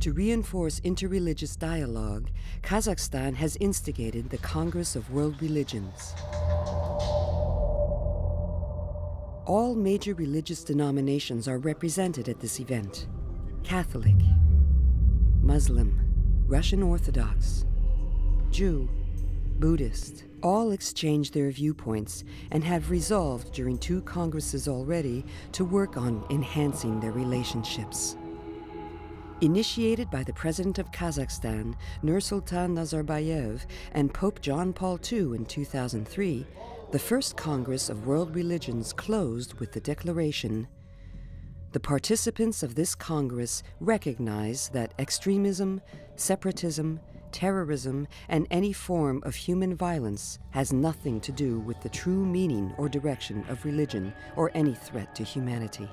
To reinforce interreligious dialogue, Kazakhstan has instigated the Congress of World Religions. All major religious denominations are represented at this event: Catholic, Muslim, Russian Orthodox, Jew, Buddhist. All exchange their viewpoints and have resolved during 2 congresses already to work on enhancing their relationships. Initiated by the President of Kazakhstan, Nursultan Nazarbayev, and Pope John Paul II in 2003, the first Congress of World Religions closed with the declaration, "The participants of this Congress recognize that extremism, separatism, terrorism, and any form of human violence has nothing to do with the true meaning or direction of religion or any threat to humanity."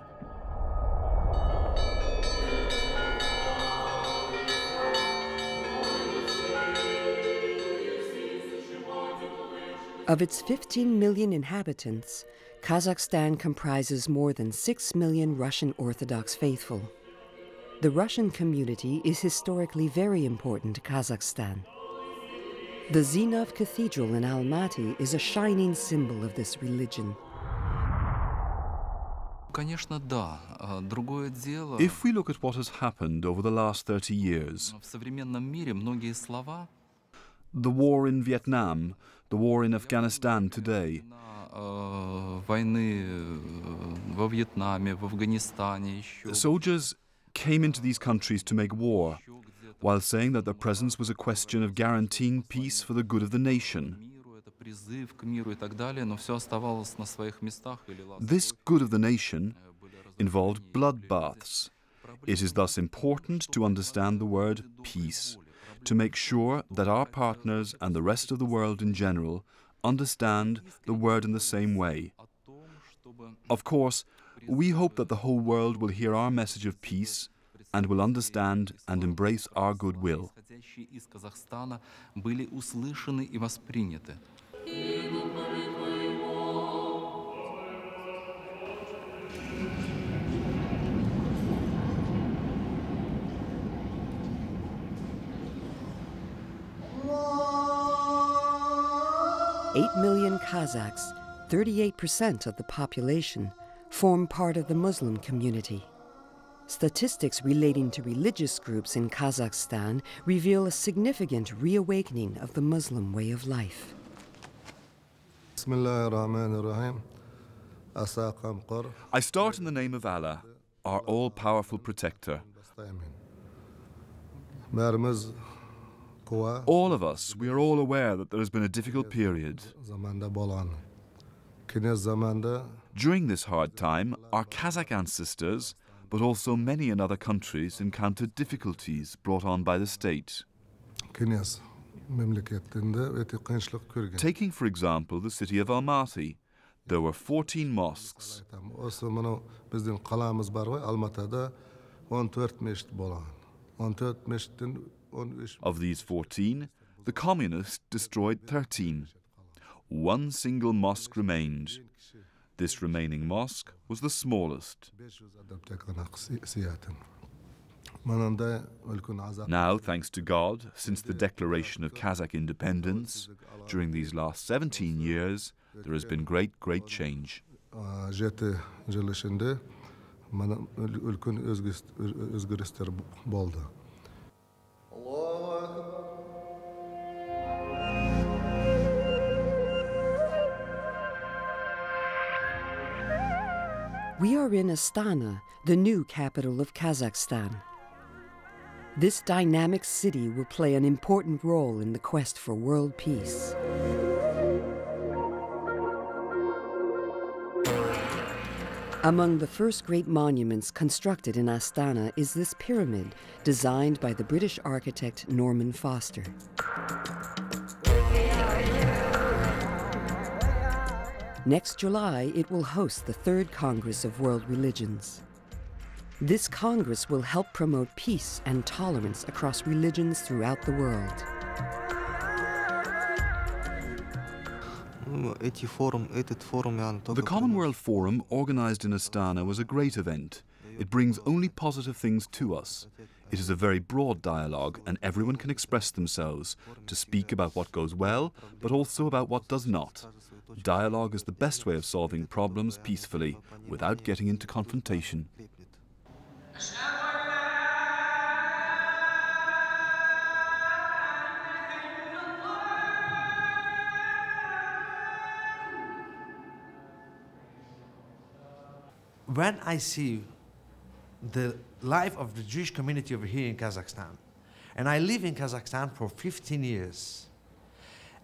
Of its 15 million inhabitants, Kazakhstan comprises more than 6 million Russian Orthodox faithful. The Russian community is historically very important to Kazakhstan. The Zinov Cathedral in Almaty is a shining symbol of this religion. If we look at what has happened over the last 30 years, the war in Vietnam, the war in Afghanistan today, soldiers came into these countries to make war, while saying that their presence was a question of guaranteeing peace for the good of the nation. This good of the nation involved bloodbaths. It is thus important to understand the word peace, to make sure that our partners and the rest of the world in general understand the word in the same way. Of course, we hope that the whole world will hear our message of peace and will understand and embrace our goodwill. Eight million Kazakhs, 38% of the population, form part of the Muslim community. Statistics relating to religious groups in Kazakhstan reveal a significant reawakening of the Muslim way of life. I start in the name of Allah, our all-powerful protector. All of us, we are all aware that there has been a difficult period. During this hard time, our Kazakh ancestors, but also many in other countries, encountered difficulties brought on by the state. Taking, for example, the city of Almaty, there were 14 mosques. Of these 14, the communists destroyed 13. One single mosque remained. This remaining mosque was the smallest. Now, thanks to God, since the declaration of Kazakh independence, during these last 17 years, there has been great change. We are in Astana, the new capital of Kazakhstan. This dynamic city will play an important role in the quest for world peace. Among the first great monuments constructed in Astana is this pyramid, designed by the British architect Norman Foster. Next July, it will host the 3rd Congress of World Religions. This Congress will help promote peace and tolerance across religions throughout the world. The Commonwealth Forum, organized in Astana, was a great event. It brings only positive things to us. It is a very broad dialogue, and everyone can express themselves to speak about what goes well, but also about what does not. Dialogue is the best way of solving problems peacefully, without getting into confrontation. When I see the life of the Jewish community over here in Kazakhstan, and I live in Kazakhstan for 15 years,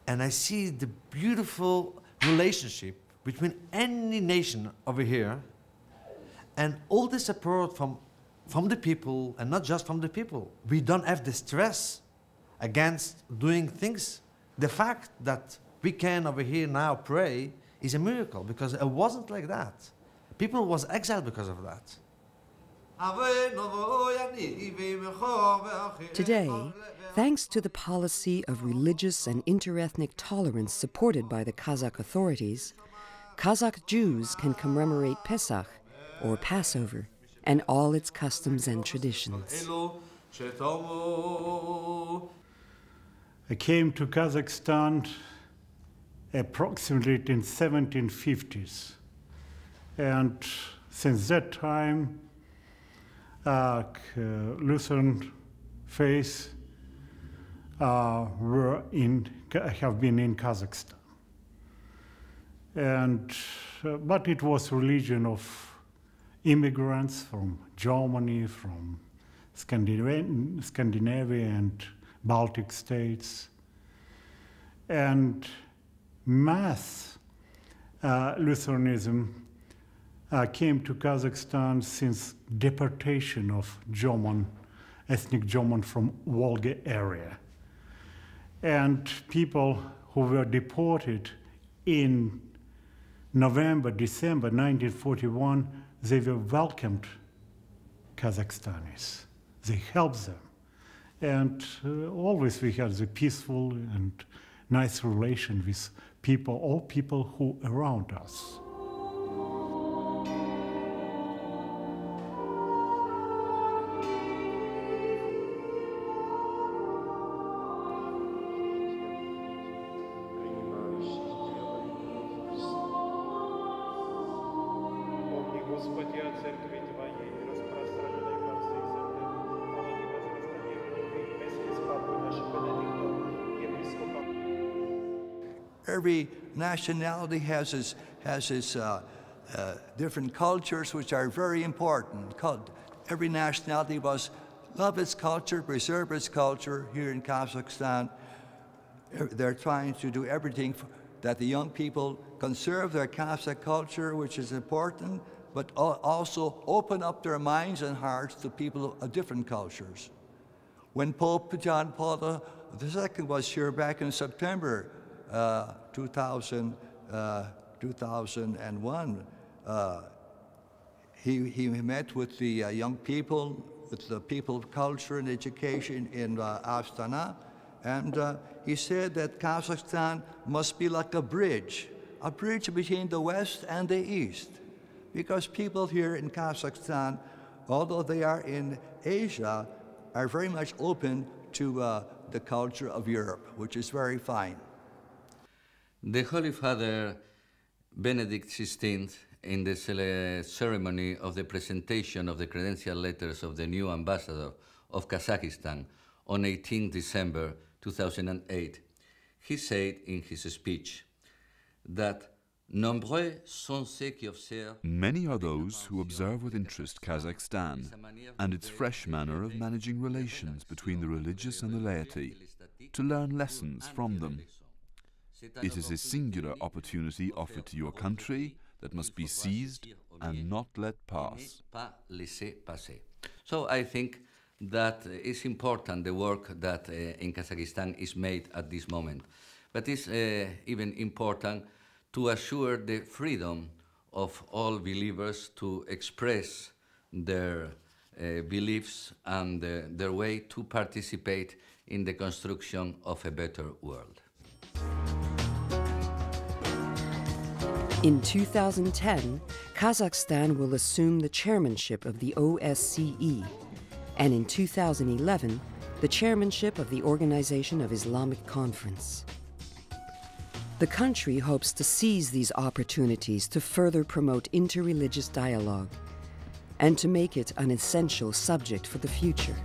and I see the beautiful relationship between any nation over here, and all the support from the people, and not just from the people. We don't have the stress against doing things. The fact that we can over here now pray is a miracle, because it wasn't like that. People was exiled because of that. Today, thanks to the policy of religious and interethnic tolerance supported by the Kazakh authorities, Kazakh Jews can commemorate Pesach, or Passover, and all its customs and traditions. I came to Kazakhstan approximately in 1750s. And since that time, Lutheran faith have been in Kazakhstan. And, but it was religion of immigrants from Germany, from Scandinavia and Baltic states. And mass Lutheranism came to Kazakhstan since deportation of ethnic German from Volga area. And people who were deported in November, December 1941, they were welcomed Kazakhstanis. They helped them. And always we had the peaceful and nice relation with people, all people who around us. Every nationality has its different cultures, which are very important. Every nationality must love its culture, preserve its culture. Here in Kazakhstan, they're trying to do everything that the young people conserve their Kazakh culture, which is important, but also open up their minds and hearts to people of different cultures. When Pope John Paul II was here back in September 2001, he met with the young people, with the people of culture and education in Astana, and he said that Kazakhstan must be like a bridge between the West and the East, because people here in Kazakhstan, although they are in Asia, are very much open to the culture of Europe, which is very fine. The Holy Father Benedict XVI, in the ceremony of the presentation of the credential letters of the new ambassador of Kazakhstan on 18 December 2008, he said in his speech that many are those who observe with interest Kazakhstan and its fresh manner of managing relations between the religious and the laity, to learn lessons from them. It is a singular opportunity offered to your country that must be seized and not let pass. So I think that it's important, the work that in Kazakhstan is made at this moment. But it's even important to assure the freedom of all believers to express their beliefs and their way to participate in the construction of a better world. In 2010, Kazakhstan will assume the chairmanship of the OSCE, and in 2011, the chairmanship of the Organization of Islamic Conference. The country hopes to seize these opportunities to further promote interreligious dialogue and to make it an essential subject for the future.